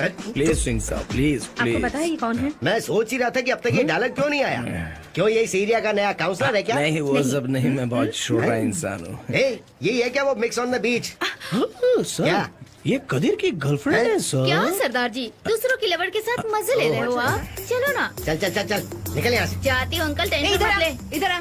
Please Singh साहब please आपको please. पता है ये कौन है? मैं सोच ही रहा था कि अब तक ये डायलॉग क्यों नहीं आया। क्यों ये सीरिया का नया काउंसलर है क्या? नहीं वो सब नहीं, मैं बहुत छोटा इंसान हूँ। ये है क्या वो mix on the beach? Sir ये कदीर की गर्लफ्रेंड है सर। क्या सरदार जी, दूसरों की लवर के साथ मजे ले रहे हो आप? चलो ना। चल चल चल चल निकल यहाँ से। जाती हूँ अंकल, टेंशन इधर मत आ, ले। इधर आ।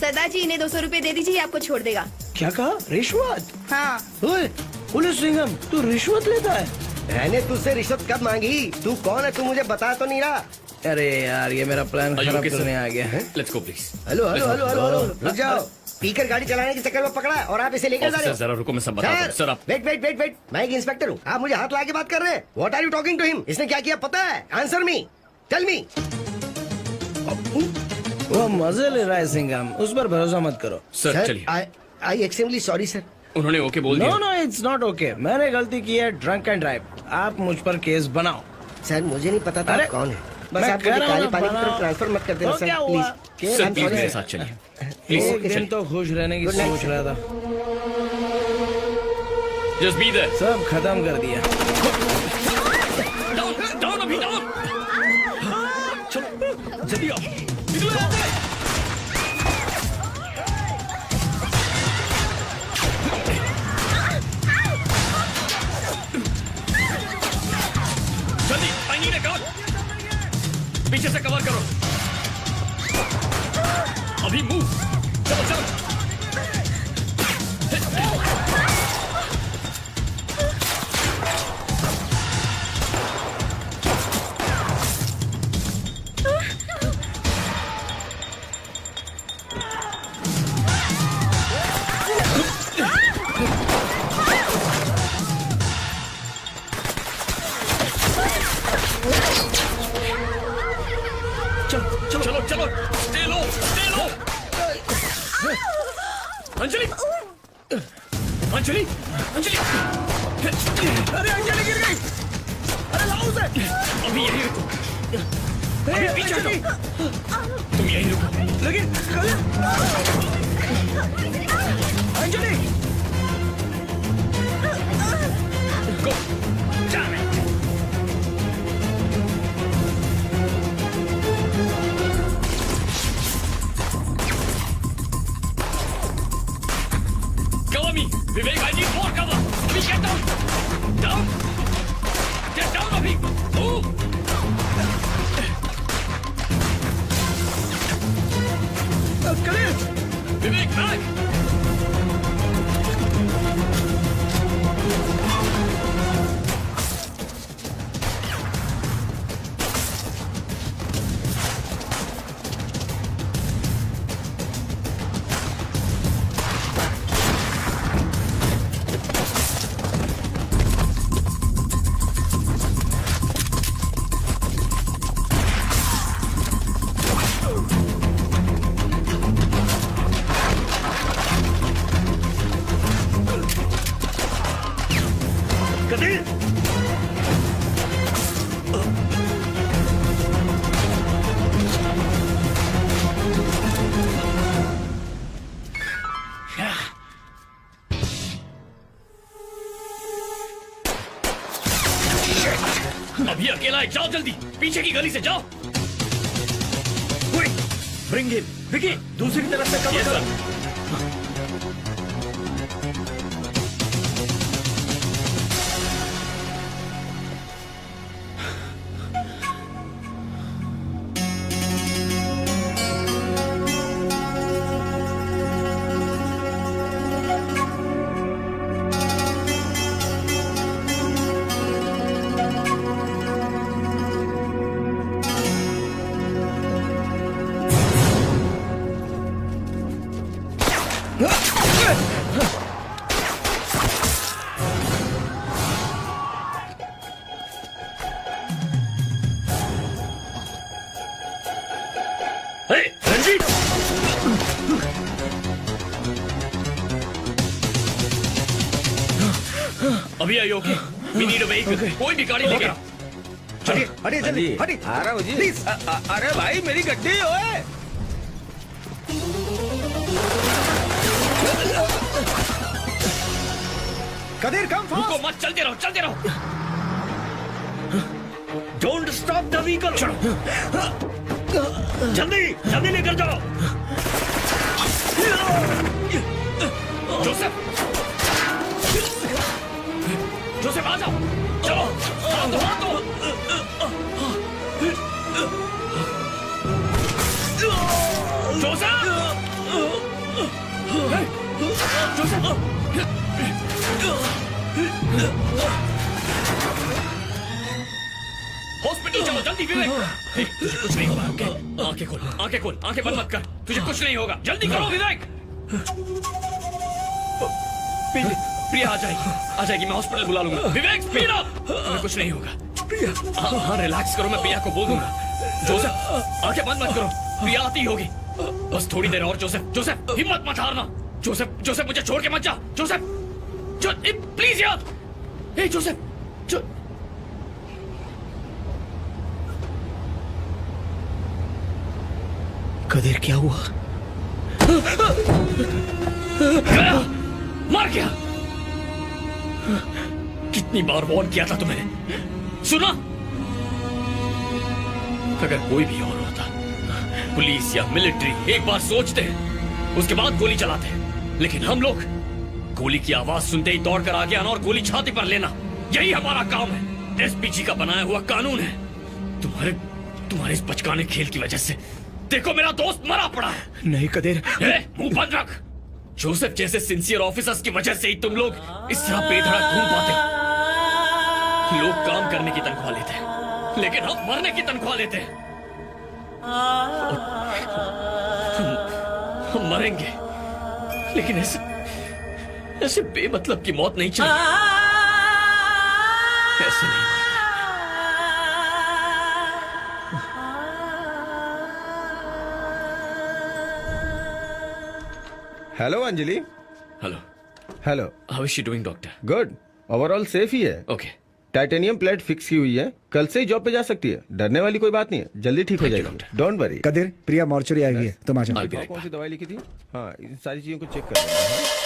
सरदार जी इन्हें 200 रुपए दे दीजिए, आपको छोड़ देगा। क्या कहा? रिश्वत? हाँ। ओए, पुलिस सिंघम तू रिश्वत लेता है? मैंने तुझसे रिश्वत कब मांगी? तू कौन है? तू मुझे बता तो नहीं रहा। अरे यार ये मेरा प्लान खराब करने आ गया है। Let's go please. Hello hello hello hello hello रुक जाओ। पीकर गाड़ी चलाने के चक्कर में पकड़ा है और आप इसे लेकर जा रहे हो। जरा रुको, मैं सब बताता हूँ। सर आप वेट वेट वेट वेट, मैं एक इंस्पेक्टर हूँ। आप मुझे हाथ लगा के बात कर रहे हैं। What are you talking to him? इसने क्या किया पता है? Answer me, tell me. वो मजे ले रहा है सिंघम, उस पर भरोसा मत करो। सर चलिए। आई एक्सट्रीमली सॉरी सर। उन्होंने ओके बोल नो दिया। नो इट्स नॉट ओके, मैंने गलती की है, ड्रंक एंड ड्राइव। आप मुझ पर केस बनाओ। सर मुझे नहीं पता था अरे, आप कौन है। बस मैं आप कह मुझे रहा हूँ काले ना, पानी की तरफ बनाओ। ट्रांसफर मत कर देना तो सर क्या प्लीज। हुआ? सर प्लीज मेरे साथ चलिए। एक दिन तो खुश रहने की Good night, सोच रहा था, जस्ट बी देयर। सब खत्म कर दिया। डाउन डाउन अभी डाउन। चलो जल्दी आओ, निकलो। जल्दी, आई नीड अ गन। पीछे से कवर करो। अभी मूव। चलो चलो। चलो चलो, स्टे लो स्टे लो। अंजलि अंजलि अंजलि, अरे अंजलि गिर गई। अरे लाओ उसे। अभी यही रुको, अभी पीछे हटो। तुम यही रुको। लेकिन Anjali go damn it. Cover me, Vivek. I need more cover. Abhi get down. Down. Get down, Abhi. Move. कलील Vivek, back. कलील अभी अकेला है, जाओ जल्दी, पीछे की गली से जाओ। Bring him. विकी दूसरी तरफ से कवर Yes, करो। sir. Hey, Ranjit! अभी आई okay? We need a vehicle. कोई भी गाड़ी लेके आओ। हटिए हटिए जल्दी हटिए। आ रहा हूँ जी। प्लीज। अरे भाई मेरी गड्डी ओए। कदीर कम रुको मत, चलते रहो चलते रहो। Don't stop the vehicle. जल्दी जल्दी लेकर जाओ। जोसेफ, जोसेफ आ जाओ, चलो हाथ दो, हाथ दो। जोसेफ, जोसेफ, हॉस्पिटल चलो जल्दी। विवेक, तुझे कुछ नहीं होगा, ओके? आंखें खोल, आंखें खोल, आंखें बंद मत कर, तुझे कुछ नहीं होगा। जल्दी करो विवेक। प्रिया आ जाएगी, मैं हॉस्पिटल बुला लूंगा। विवेक स्पीड अप, तुम्हें कुछ नहीं होगा। हाँ रिलैक्स करो, मैं प्रिया को बोल दूंगा। जोसेफ, आंखें बंद मत करो, प्रिया आती होगी। बस थोड़ी देर और। जोसेफ, जोसेफ हिम्मत मत हारना। जोसेफ, जोसेफ मुझे छोड़ के मत जा। जोसेफ, प्लीज यार। हे जोसेफ, कदीर क्या हुआ? गया, मर गया। कितनी बार वार्न किया था तुम्हें, सुना? अगर कोई भी और होता, पुलिस या मिलिट्री, एक बार सोचते, उसके बाद गोली चलाते। लेकिन हम लोग गोली की आवाज सुनते ही दौड़ कर आगे आना और गोली छाती पर लेना, यही हमारा काम है। एसपीजी का बनाया हुआ कानून है। तुम्हारे इस बचकाने खेल की वजह से देखो मेरा दोस्त मरा पड़ा है। नहीं कदीर, मुंह बंद रख। जोसेफ जैसे सिंसियर ऑफिसर्स की वजह से ही तुम लोग इस तरह बेधड़क घूम पाते। लोग काम करने की तनख्वाह लेते हैं, लेकिन हम मरने की तनख्वाह लेते हैं। हम मरेंगे, लेकिन ऐसे बेमतलब की मौत नहीं चाहिए। ऐसे नहीं। Hello Anjali. Hello. Hello, how is she doing doctor? Good, overall safe ही है। ओके। टाइटेनियम प्लेट फिक्स की हुई है, कल से ही जॉब पे जा सकती है। डरने वाली कोई बात नहीं है, जल्दी ठीक हो जाएगी, don't worry. Kadir, Priya mortuary आई हुई है, तुम आ जाओ। कौन सी दवाई लिखी थी? हाँ, इन सारी चीजों को चेक कर लेना।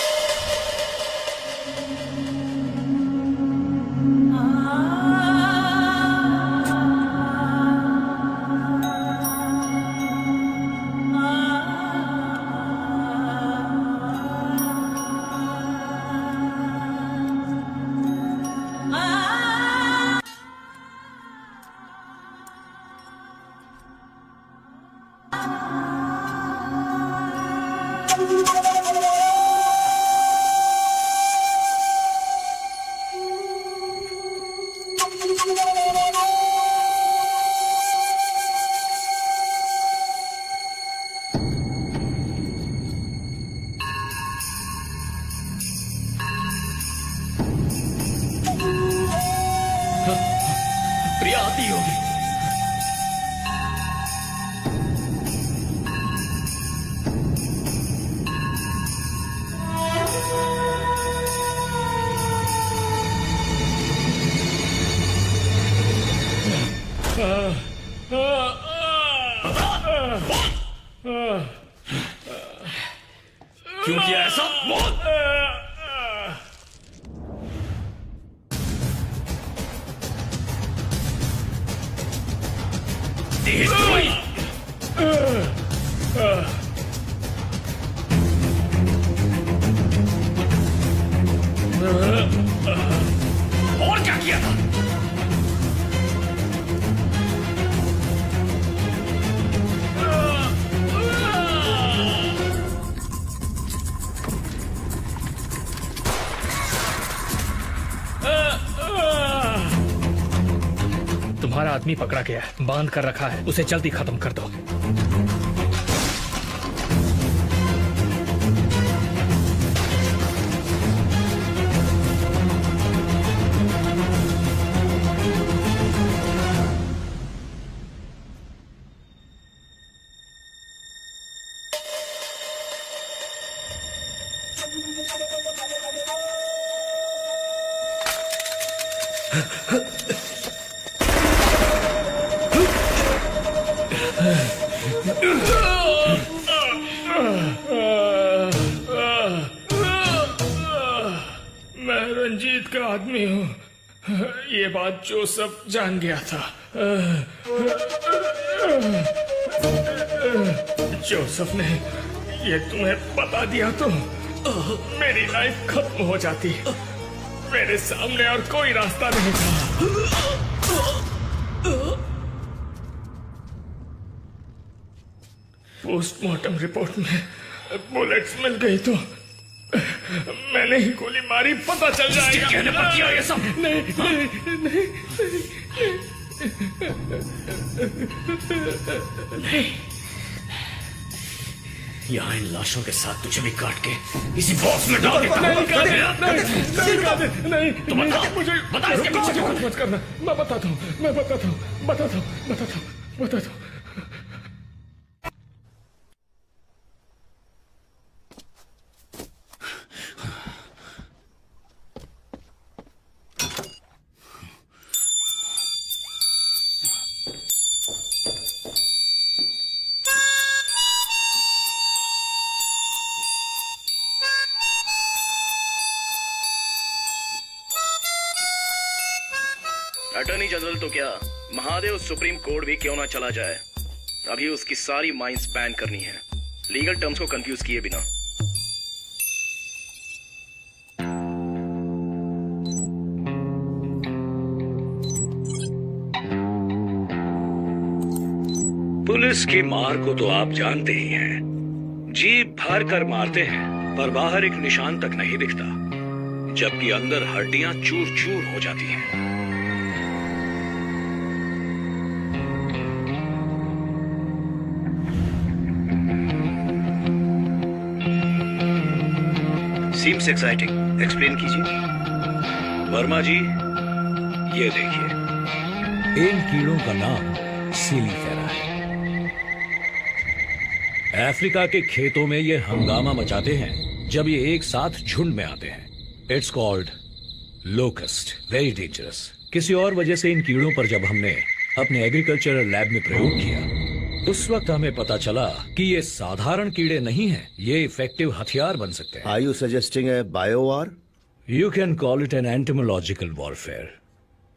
प्रिया आती होगी। क्यों किया ऐसा? बोल। और क्या किया था? तुम्हारा आदमी पकड़ा गया है, बांध कर रखा है, उसे जल्दी खत्म कर दो। मैं रंजीत का आदमी हूँ। ये बात जो सब जान गया था। जोसेफ ने ये तुम्हें बता दिया तो मेरी लाइफ खत्म हो जाती। मेरे सामने और कोई रास्ता नहीं था। पोस्टमार्टम रिपोर्ट में बुलेट्स मिल गई तो मैंने ही गोली मारी, पता चल जाएगा। कहने पर किया ये सब? नहीं। यहाँ इन लाशों के साथ तुझे भी काट के इसी बॉक्स में डाल देता हूँ। नहीं, तो मुझे बता इसके पीछे क्या मत करना। मैं बताता हूँ। अटॉर्नी जनरल तो क्या, महादेव सुप्रीम कोर्ट भी क्यों ना चला जाए। अभी उसकी सारी माइंस बैन करनी है, लीगल टर्म्स को कंफ्यूज किए बिना। पुलिस की मार को तो आप जानते ही हैं। जीप भर कर मारते हैं पर बाहर एक निशान तक नहीं दिखता, जबकि अंदर हड्डियां चूर चूर हो जाती हैं। सीम्स एक्साइटिंग, एक्सप्लेन कीजिए। वर्मा जी, ये देखिए, इन कीड़ों का नाम सीलीफेरा है। अफ्रीका के खेतों में ये हंगामा मचाते हैं जब ये एक साथ झुंड में आते हैं। It's called locust, very dangerous. किसी और वजह से इन कीड़ों पर जब हमने अपने एग्रीकल्चरल लैब में प्रयोग किया, उस वक्त हमें पता चला कि ये साधारण कीड़े नहीं हैं, ये इफेक्टिव हथियार बन सकते हैं। Are you suggesting a bio war? You can call it an entomological warfare.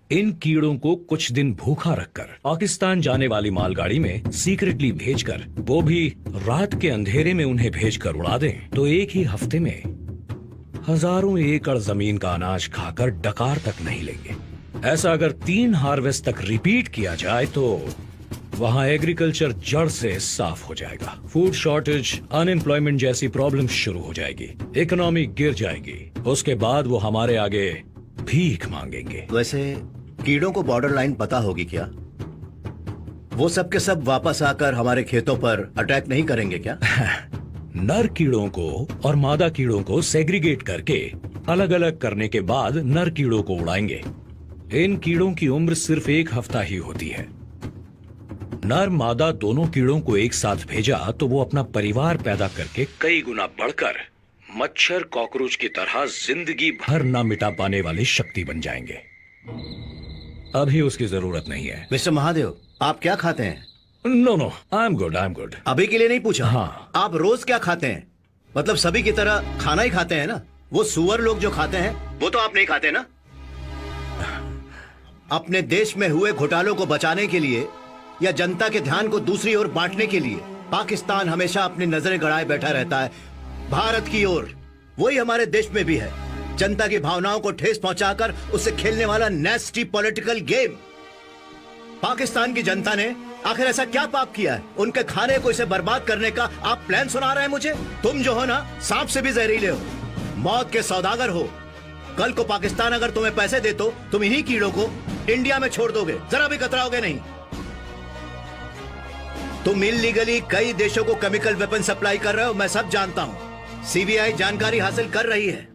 इन कीड़ों को कुछ दिन भूखा रखकर पाकिस्तान जाने वाली मालगाड़ी में सीक्रेटली भेजकर, वो भी रात के अंधेरे में उन्हें भेजकर उड़ा दें, तो एक ही हफ्ते में हजारों एकड़ जमीन का अनाज खाकर डकार तक नहीं लेंगे। ऐसा अगर 3 हार्वेस्ट तक रिपीट किया जाए तो वहां एग्रीकल्चर जड़ से साफ हो जाएगा। फूड शॉर्टेज, अनएम्प्लॉयमेंट जैसी प्रॉब्लम शुरू हो जाएगी, इकोनॉमी गिर जाएगी। उसके बाद वो हमारे आगे भीख मांगेंगे। वैसे कीड़ों को बॉर्डर लाइन पता होगी क्या? वो सब के सब वापस आकर हमारे खेतों पर अटैक नहीं करेंगे क्या? नर कीड़ों को और मादा कीड़ों को सेग्रीगेट करके अलग अलग करने के बाद नर कीड़ों को उड़ाएंगे। इन कीड़ों की उम्र सिर्फ 1 हफ्ता ही होती है। नर मादा दोनों कीड़ों को एक साथ भेजा तो वो अपना परिवार पैदा करके कई गुना बढ़कर मच्छर कॉकरोच की तरह जिंदगी भर ना मिटा पाने वाली शक्ति बन जाएंगे। अभी उसकी जरूरत नहीं है। मिस्टर महादेव, आप क्या खाते हैं? No, I am good. अभी के लिए नहीं पूछा। हाँ। आप रोज क्या खाते हैं? मतलब सभी की तरह खाना ही खाते हैं ना? वो सुअर लोग जो खाते हैं वो तो आप नहीं खाते ना? अपने देश में हुए घोटालों को बचाने के लिए या जनता के ध्यान को दूसरी ओर बांटने के लिए पाकिस्तान हमेशा अपनी नजरें गड़ाए बैठा रहता है भारत की ओर। वही हमारे देश में भी है, जनता की भावनाओं को ठेस पहुंचाकर उससे खेलने वाला नेस्टी पॉलिटिकल गेम। पाकिस्तान की जनता ने आखिर ऐसा क्या पाप किया है? उनके खाने को इसे बर्बाद करने का आप प्लान सुना रहे हैं मुझे? तुम जो हो ना, सांप से भी जहरीले हो, मौत के सौदागर हो। कल को पाकिस्तान अगर तुम्हें पैसे दे तो तुम इन्हीं कीड़ों को इंडिया में छोड़ दोगे, जरा भी कतराओगे नहीं। तुम इल्लीगली कई देशों को केमिकल वेपन सप्लाई कर रहे हो, मैं सब जानता हूं। सीबीआई जानकारी हासिल कर रही है।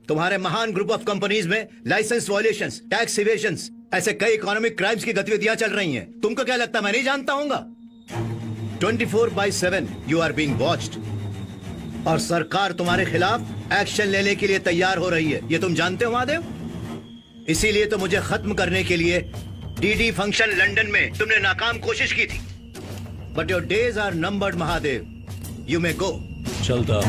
तुम्हारे महान ग्रुप ऑफ कंपनीज में लाइसेंस वायलेशंस, टैक्स इवेशंस, ऐसे कई इकोनॉमिक क्राइम्स की गतिविधियां चल रही हैं। तुमको क्या लगता मैं नहीं जानता हूंगा? 24/7 यू आर बीइंग वॉच्ड और सरकार तुम्हारे खिलाफ एक्शन लेने के लिए तैयार हो रही है। ये तुम जानते हो महादेव? इसीलिए तो मुझे खत्म करने के लिए डीडी फंक्शन लंदन में तुमने नाकाम कोशिश की थी। But your days are numbered Mahadev, you may go. चलता।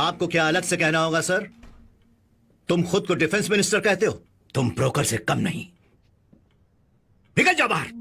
आपको क्या अलग से कहना होगा सर? तुम खुद को डिफेंस मिनिस्टर कहते हो? तुम ब्रोकर से कम नहीं। निकल जाओ बाहर।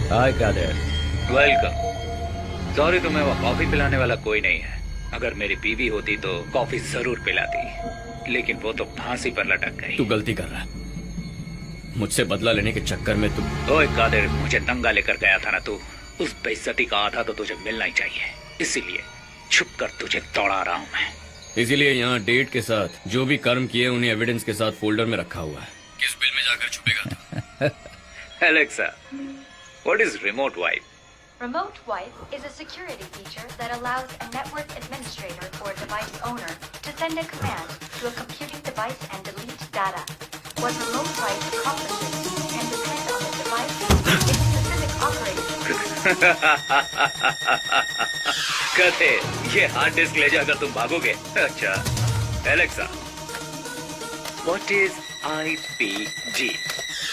हाय कादर। वेलकम। सॉरी, तुम्हें वो कॉफी पिलाने वाला कोई नहीं है। अगर मेरी बीवी होती तो कॉफी जरूर पिलाती, लेकिन वो तो फांसी पर लटक गई। तू गलती कर रहा है। मुझझसे बदला लेने के चक्कर में तू। ओए कादिर, मुझे दंगा लेकर गया था ना तू, उस बेइज्जती का आधा तो तुझे मिलना ही चाहिए। इसीलिए छुप कर तुझे दौड़ा रहा हूँ मैं। इसीलिए यहाँ डेट के साथ जो भी कर्म किए उन्हें एविडेंस के साथ फोल्डर में रखा हुआ है। किस बिल में जाकर छुपेगा तू? Alexa, what is remote wipe? Remote wipe is a security feature that allows a network administrator or device owner to send a command to a computing device and delete data. What remote wipe accomplishes can depend on the device and its specific operating. कहते ये hard disk ले जाकर तुम भागोगे? अच्छा, Alexa, what is IPG?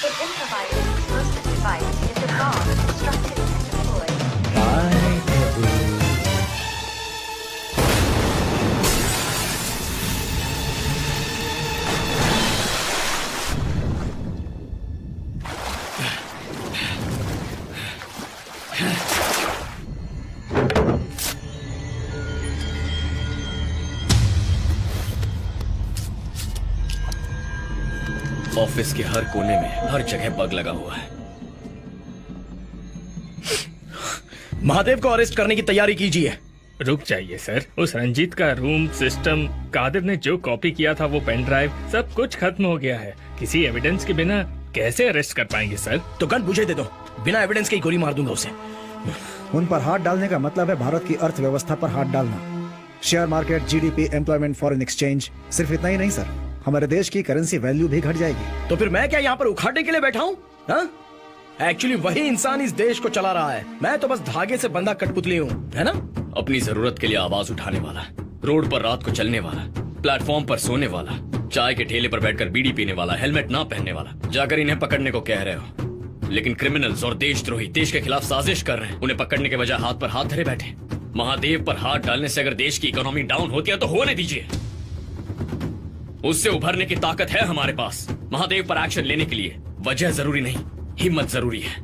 It improvises explosive device is a bomb constructed and deployed. Office के हर कोने में हर जगह बग लगा हुआ है। महादेव को अरेस्ट करने की तैयारी कीजिए। रुक जाइए सर, उस रंजीत का रूम सिस्टम, कादिर ने जो कॉपी किया था वो पेन ड्राइव, सब कुछ खत्म हो गया है। किसी एविडेंस के बिना कैसे अरेस्ट कर पाएंगे सर? तो गन मुझे दे दो, बिना एविडेंस के ही गोली मार दूंगा उसे। उन पर हाथ डालने का मतलब है भारत की अर्थव्यवस्था पर हाथ डालना। Share market, GDP, employment, foreign exchange, सिर्फ इतना ही नहीं सर, हमारे देश की करेंसी वैल्यू भी घट जाएगी। तो फिर मैं क्या यहाँ पर उखाड़ने के लिए बैठा हूँ? एक्चुअली वही इंसान इस देश को चला रहा है, मैं तो बस धागे से बंधा कठपुतली हूँ, है ना? अपनी जरूरत के लिए आवाज उठाने वाला, रोड पर रात को चलने वाला, प्लेटफॉर्म पर सोने वाला, चाय के ठेले पर बैठकर बीड़ी पीने वाला, हेलमेट ना पहनने वाला। जाकर इन्हें पकड़ने को कह रहे हो, लेकिन क्रिमिनल्स और देशद्रोही देश के खिलाफ साजिश कर रहे हैं। उन्हें पकड़ने के बजाय हाथ पर हाथ धरे बैठे। महादेव पर हाथ डालने से अगर देश की इकोनॉमी डाउन होती है तो होने दीजिए, उससे उभरने की ताकत है हमारे पास। महादेव पर एक्शन लेने के लिए वजह जरूरी नहीं, हिम्मत जरूरी है।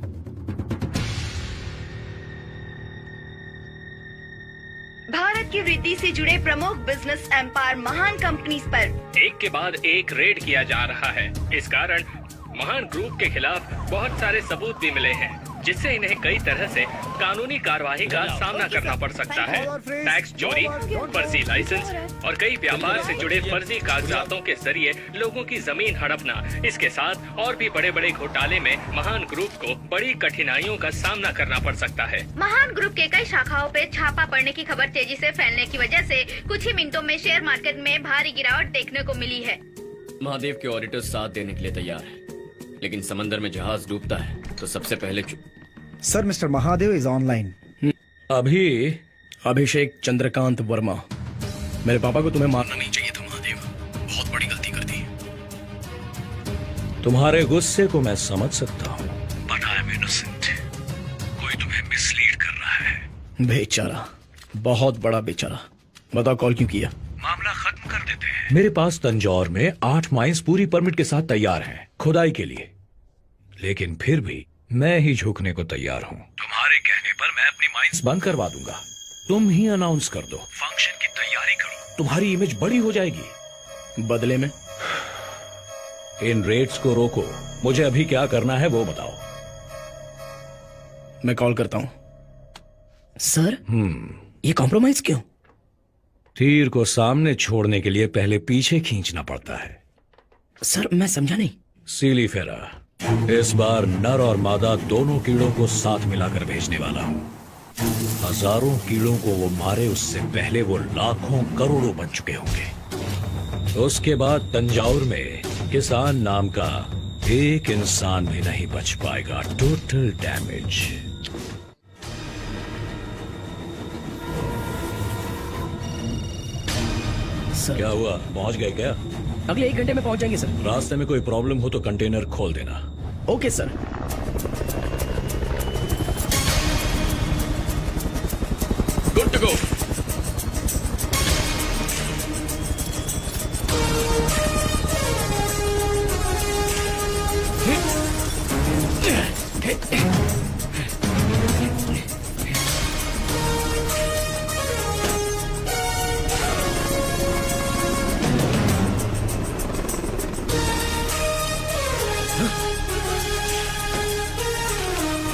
भारत की वृद्धि से जुड़े प्रमुख बिजनेस एम्पायर महान कंपनीज पर एक के बाद एक रेड किया जा रहा है। इस कारण महान ग्रुप के खिलाफ बहुत सारे सबूत भी मिले हैं, जिससे इन्हें कई तरह से कानूनी कार्रवाई का सामना करना पड़ सकता है। टैक्स चोरी, फर्जी लाइसेंस और कई व्यापार से जुड़े फर्जी कागजातों के जरिए लोगों की जमीन हड़पना, इसके साथ और भी बड़े बड़े घोटाले में महान ग्रुप को बड़ी कठिनाइयों का सामना करना पड़ सकता है। महान ग्रुप के कई शाखाओं पे छापा पड़ने की खबर तेजी से फैलने की वजह से कुछ ही मिनटों में शेयर मार्केट में भारी गिरावट देखने को मिली है। महादेव के ऑडिटर्स साथ देने के लिए तैयार है, लेकिन समंदर में जहाज डूबता है तो सबसे पहले sir, mister Mahadev is online. अभी अभिषेक चंद्रकांत वर्मा, मेरे पापा को तुम्हें मारना नहीं चाहिए था महादेव, बहुत बड़ी गलती कर दी। तुम्हारे गुस्से को मैं समझ सकता हूँ, बट आई एम इनोसेंट। कोई तुम्हें मिसलीड कर रहा है। बेचारा, बहुत बड़ा बेचारा। बताओ कॉल क्यों किया? मामला खत्म कर देते हैं। मेरे पास तंजौर में 8 माइंस पूरी परमिट के साथ तैयार हैं खुदाई के लिए, लेकिन फिर भी मैं ही झुकने को तैयार हूँ। तुम्हारे कहने पर मैं अपनी माइंस बंद करवा दूंगा, तुम ही अनाउंस कर दो। फंक्शन की तैयारी करो, तुम्हारी इमेज बड़ी हो जाएगी। बदले में इन रेट्स को रोको। मुझे अभी क्या करना है वो बताओ। मैं कॉल करता हूँ। सर, ये कॉम्प्रोमाइज क्यों? तीर को सामने छोड़ने के लिए पहले पीछे खींचना पड़ता है। सर, मैं समझा नहीं। सीली फेरा, इस बार नर और मादा दोनों कीड़ों को साथ मिलाकर भेजने वाला हूँ। हजारों कीड़ों को वो मारे उससे पहले वो लाखों करोड़ों बन चुके होंगे। उसके बाद तंजावुर में किसान नाम का एक इंसान भी नहीं बच पाएगा। Total damage. क्या हुआ, पहुंच गए क्या? अगले 1 घंटे में पहुंच जाएंगे सर। रास्ते में कोई प्रॉब्लम हो तो कंटेनर खोल देना। Okay sir. Good to go.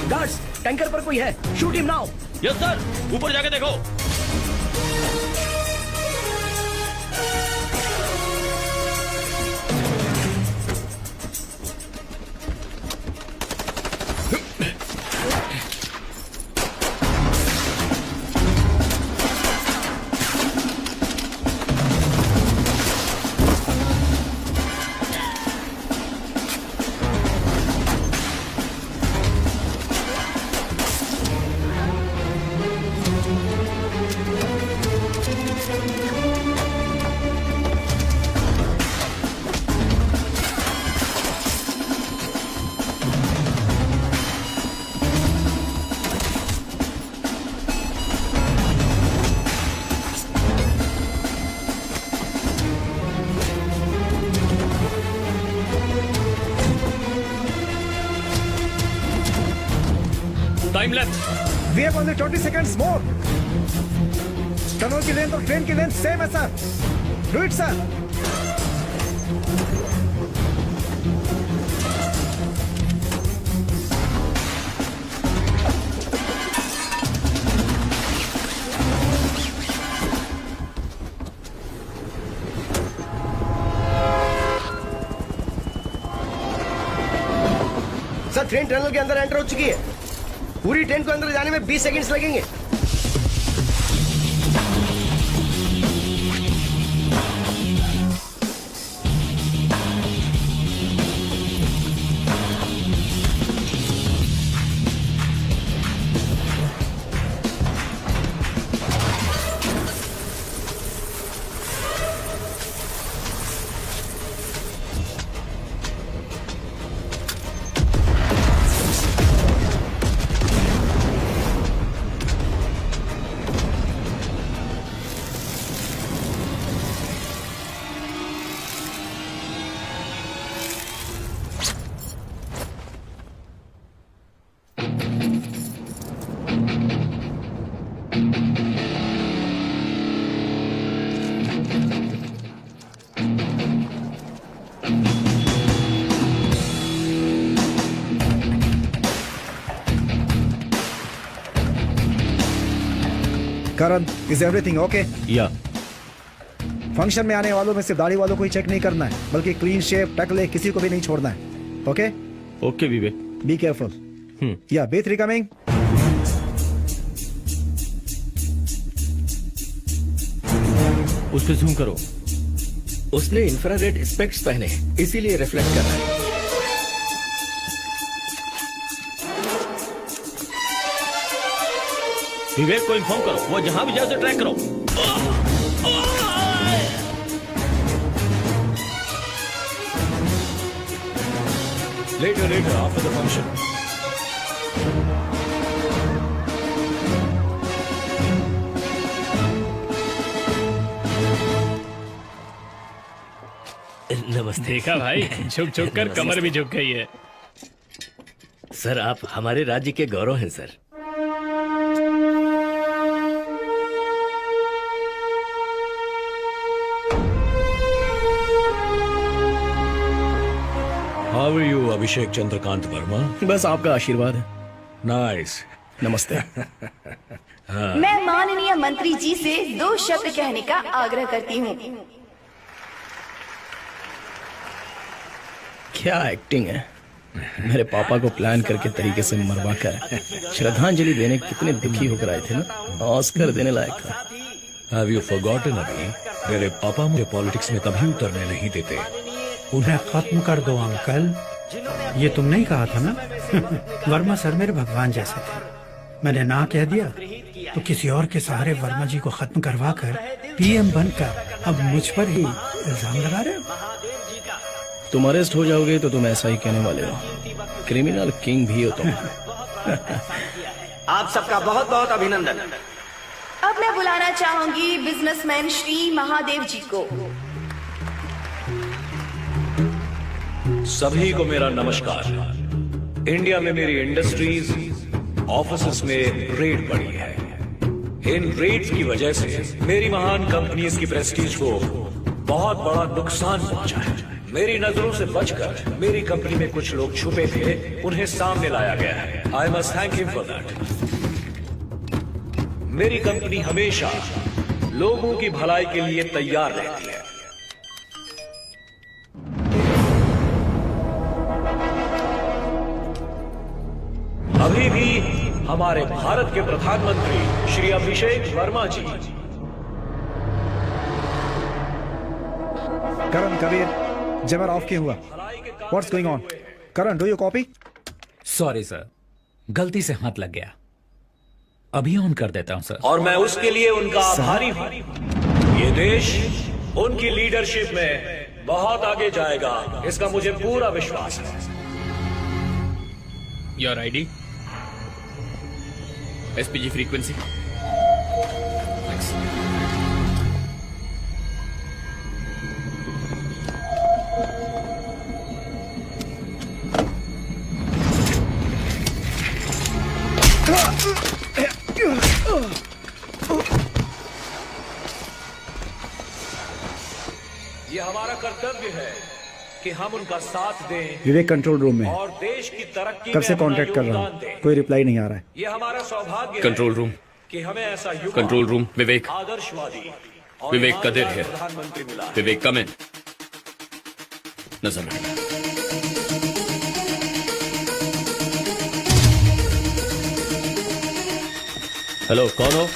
Guards, tanker पर कोई है। Shoot him now. Yes sir, ऊपर जाके देखो। Time left. We have only 20 seconds more. Tunnel की लेंथ और ट्रेन की लेंथ सेम है sir. Do it sir. Sir, train tunnel के अंदर एंटर हो चुकी है। पूरी ट्रेन को अंदर जाने में 20 सेकंड्स लगेंगे। करण, इज एवरीथिंग ओके? या फंक्शन में आने वालों में सिर्फ दाढ़ी वालों को ही चेक नहीं करना है, बल्कि क्लीन शेव, टकले किसी को भी नहीं छोड़ना है। Okay okay Vivek, be careful. या B3 कमिंग। उस पे जूम करो। उसने इंफ्रारेड स्पेक्ट्स पहने, इसीलिए रिफ्लेक्ट कर रहा है। विवेक को इन्फॉर्म करो, वो जहां भी जाए उसे ट्रैक करो। Later, after the function. नमस्ते। देखा भाई, झुक झुक कर कमर भी झुक गई है। सर, आप हमारे राज्य के गौरव हैं सर। How are you, अभिषेक चंद्रकांत वर्मा? बस आपका आशीर्वाद है। नाइस। नमस्ते। मैं माननीय मंत्री जी से 2 शब्द कहने का आग्रह करती हूँ। क्या एक्टिंग है। मेरे पापा को प्लान करके तरीके से मरवा कर श्रद्धांजलि देने कितने दुखी होकर आए थे ना, ऑस्कर देने लायक था। Have you forgotten अभी? मेरे पापा मुझे पॉलिटिक्स में कभी उतरने नहीं देते। उन्हें खत्म कर दो अंकल, ये तुमने ही कहा था ना। वर्मा सर मेरे भगवान जैसे थे, मैंने ना कह दिया तो किसी और के सहारे वर्मा जी को खत्म करवा कर पीएम बनकर अब मुझ पर ही इल्जाम लगा रहे हो। तुम अरेस्ट हो जाओगे तो तुम ऐसा ही कहने वाले हो, क्रिमिनल किंग भी हो तुम। आप सबका बहुत बहुत अभिनंदन। अब मैं बुलाना चाहूंगी बिजनेसमैन श्री महादेव जी को। सभी को मेरा नमस्कार। इंडिया में मेरी इंडस्ट्रीज, ऑफिसेस में रेड बढ़ी है। इन रेड्स की वजह से मेरी महान कंपनीज की प्रेस्टीज को बहुत बड़ा नुकसान पहुंचा है। मेरी नजरों से बचकर मेरी कंपनी में कुछ लोग छुपे थे, उन्हें सामने लाया गया है। I must thank him for that. मेरी कंपनी हमेशा लोगों की भलाई के लिए तैयार रहती है। अभी भी हमारे भारत के प्रधानमंत्री श्री अभिषेक वर्मा जी। करण, कबीर, जमर ऑफ क्यों हुआ? What's going on? Karan, do you copy? Sorry sir, गलती से हाथ लग गया। अभी ऑन कर देता हूं सर। और मैं उसके लिए उनका आभारी हूं। ये देश उनकी लीडरशिप में बहुत आगे जाएगा, इसका मुझे पूरा विश्वास है। Your ID, SPG frequency. ये हमारा कर्तव्य है कि हम उनका साथ दें विवेक कंट्रोल रूम में और देश की तरक्की कब से में अपना कांटेक्ट कर रहा योगदान हूँ, दें। कोई रिप्लाई नहीं आ रहा है। ये हमारा सौभाग्य कंट्रोल रूम, है कि हमें ऐसा युवा, कंट्रोल रूम, विवेक, आदर्शवादी और विवेक कदिर ईमानदार है। प्रधानमंत्री मिला है। विवेक कम इन, नजर रखना। हेलो, कौन हो?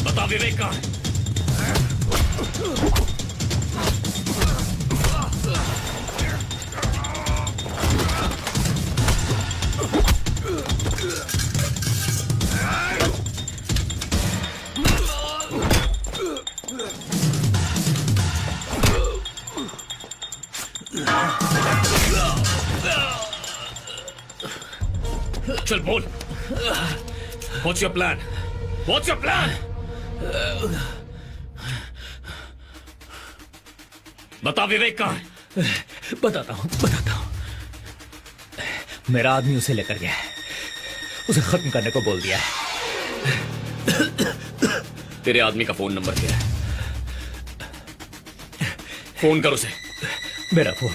बता विवेक कहाँ है? चल बोल, What's your plan? What's your plan? बता विवेक कहाँ है? बताता हूँ। मेरा आदमी उसे लेकर गया है, उसे खत्म करने को बोल दिया है। तेरे आदमी का फोन नंबर क्या है? फोन कर उसे। मेरा फोन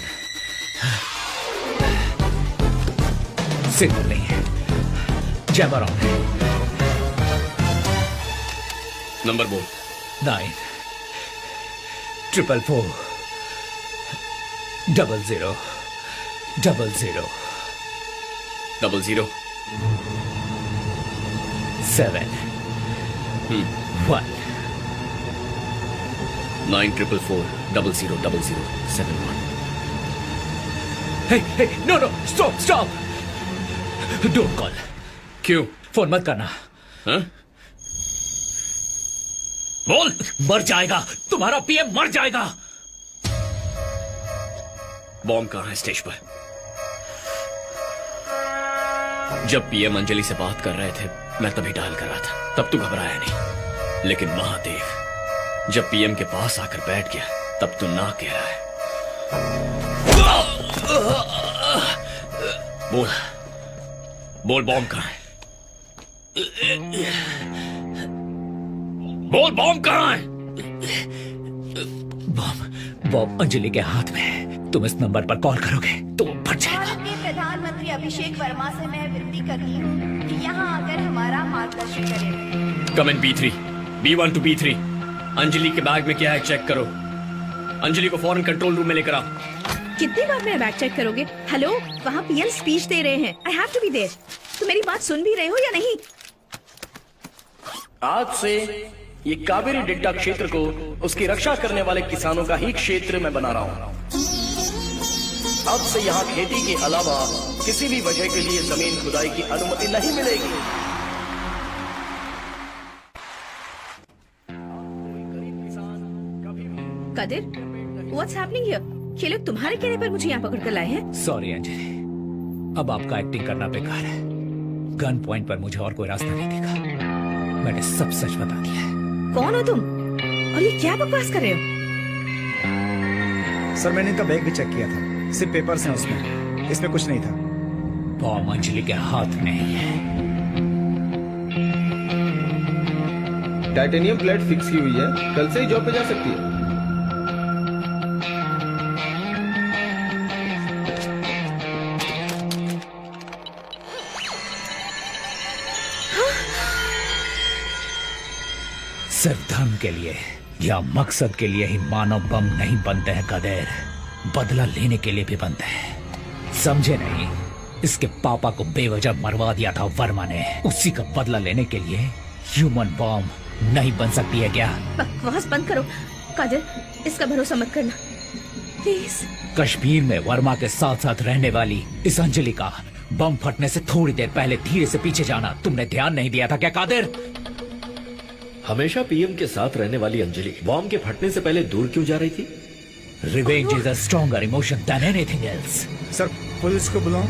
सिग्नल नहीं है, जैमर ऑन है। नंबर बोल। 944400000 00 7 1 944400071। Hey, no, stop! Don't call. क्यों? फोन मत करना। हाँ? बोल। मर जाएगा, तुम्हारा पीएम मर जाएगा। बॉम्ब कहां है स्टेज पर? जब पीएम अंजलि से बात कर रहे थे मैं तभी डायल कर रहा था, तब तू घबराया नहीं। लेकिन महादेव जब पीएम के पास आकर बैठ गया तब तू ना कह रहा है। बोल बॉम्ब कहां है? बोल बॉम्ब कहां है? बॉम्ब अंजलि के हाथ में है। तुम इस नंबर पर कॉल करोगे तो वो फट जाएगा। भारत के प्रधानमंत्री अभिषेक वर्मा से मैं विनती करती हूँ कि यहाँ आकर हमारा मार्गदर्शन करें। कम इन B3 B1 to B3। Anjali के बैग में क्या है चेक करो। अंजलि को फौरन कंट्रोल रूम में लेकर आओ। कितनी बार मेरा बैग चेक करोगे? हेलो, वहाँ पीएम स्पीच दे रहे हैं। I have to be there. तुम मेरी बात सुन भी रहे हो या नहीं? आज से ये कावेरी डेल्टा क्षेत्र को उसकी रक्षा करने वाले किसानों का ही क्षेत्र मैं बना रहा हूँ। अब से यहाँ खेती के अलावा किसी भी वजह के लिए जमीन खुदाई की अनुमति नहीं मिलेगी। Qadir, what's happening here? ये लोग तुम्हारे कहने पर मुझे यहाँ पकड़ कर लाए हैं। सॉरी अंजलि, अब आपका एक्टिंग करना बेकार है। गन पॉइंट पर मुझे और कोई रास्ता नहीं दिखा। मैंने सब सच बता दिया है। कौन हो तुम और ये क्या बकवास कर रहे हो? सर मैंने इनका बैग भी चेक किया था, सिर्फ पेपर्स हैं उसमें, इसमें कुछ नहीं था। बॉम्ब अंजलि के हाथ में ही है। टाइटेनियम प्लेट फिक्स की हुई है, कल से ही जॉब पे जा सकती है। सिर्फ धर्म के लिए या मकसद के लिए ही मानव बम नहीं बनते हैं कदेर, बदला लेने के लिए भी बनते हैं। समझे नहीं? इसके पापा को बेवजह मरवा दिया था वर्मा ने, उसी का बदला लेने के लिए ह्यूमन बॉम्ब नहीं बन सकती है क्या? बकवास बंद करो कादिर, इसका भरोसा मत करना प्लीज। कश्मीर में वर्मा के साथ साथ रहने वाली इस अंजलि का बम फटने से थोड़ी देर पहले धीरे से पीछे जाना तुमने ध्यान नहीं दिया था क्या कादिर? हमेशा पीएम के साथ रहने वाली अंजलि बॉम्ब के फटने से पहले दूर क्यों जा रही थी? Revenge is a stronger emotion than anything else. Sir police को बुलाऊं?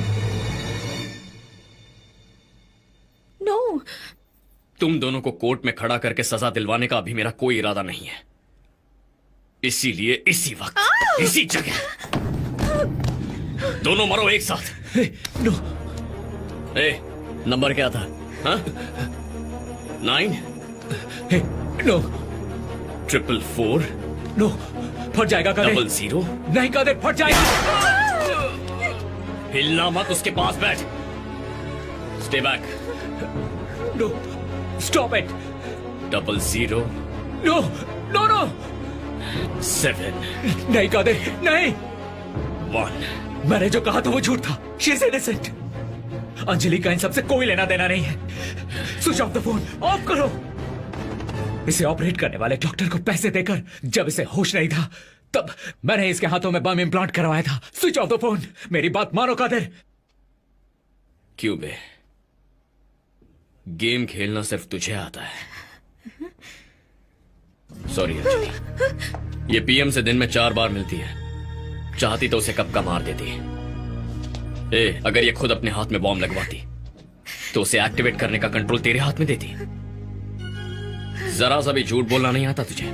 नो। तुम दोनों को कोर्ट में खड़ा करके सजा दिलवाने का अभी मेरा कोई इरादा नहीं है, इसीलिए इसी वक्त इसी जगह दोनों मरो एक साथ। नो। नंबर क्या था? हाँ? 9 नो 444 नो फट जाएगा कादिर। 00 नहीं कादिर फट जाएगा। हिलना मत, उसके पास बैठ। Stay back. No stop it. 00 no no no 7 नहीं कादिर नहीं। 1 मैंने जो कहा था वो झूठ था। She is innocent. अंजलि का इन सबसे कोई लेना देना नहीं है। Switch off the phone, of करो। इसे ऑपरेट करने वाले डॉक्टर को पैसे देकर जब इसे होश नहीं था तब मैंने इसके हाथों में बम इम्प्लांट करवाया था। स्विच ऑफ द फोन, मेरी बात मानो कादिर। क्यों बे, गेम खेलना सिर्फ तुझे आता है। सॉरी अंजलि, ये पीएम से दिन में 4 बार मिलती है, चाहती तो उसे कब का मार देती। अगर ये खुद अपने हाथ में बॉम्ब लगवाती तो उसे एक्टिवेट करने का कंट्रोल तेरे हाथ में देती। जरा सा भी झूठ बोलना नहीं आता तुझे।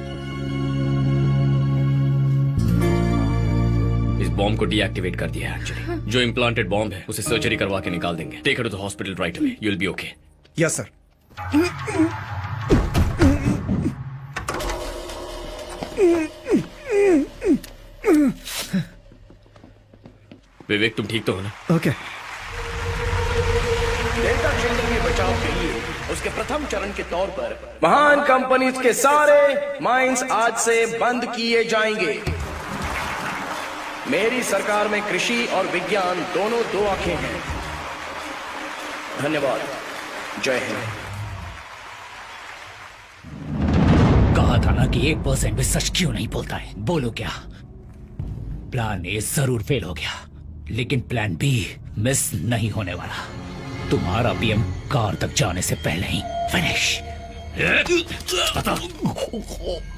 इस बॉम्ब को डीएक्टिवेट कर दिया है अंजलि। जो इम्प्लांटेड बॉम्ब है उसे सर्जरी करवा के निकाल देंगे। Take her to the hospital right away, you will be okay. Yes sir. Vivek तुम ठीक तो हो ना? ओके। डेल्टा क्षेत्र के बचाव के लिए उसके प्रथम चरण के तौर पर महान कंपनीज के सारे माइंस आज से बंद किए जाएंगे। मेरी सरकार में कृषि और विज्ञान दोनों दो आंखें हैं। धन्यवाद। जय हिंद। कहा था ना कि 1% भी सच क्यों नहीं बोलता है? बोलो क्या? प्लान ए जरूर फेल हो गया, लेकिन प्लान बी मिस नहीं होने वाला। तुम्हारा पीएम कार तक जाने से पहले ही फिनिश। बता,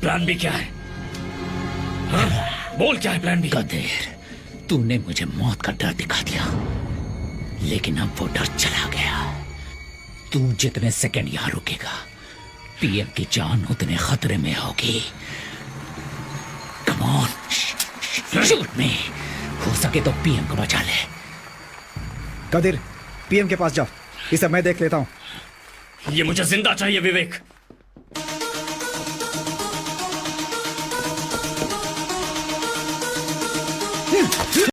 प्लान बी क्या है? हाँ? बोल क्या है प्लान बी? कदीर, तूने मुझे मौत का डर दिखा दिया, लेकिन अब वो डर चला गया। तू जितने सेकंड यहां रुकेगा, पीएम की जान उतने खतरे में होगी। कम ऑन, शूट मी। हो सके तो पीएम को बचा ले। कदीर, पीएम के पास जाओ, इसे मैं देख लेता हूं। ये मुझे जिंदा चाहिए विवेक।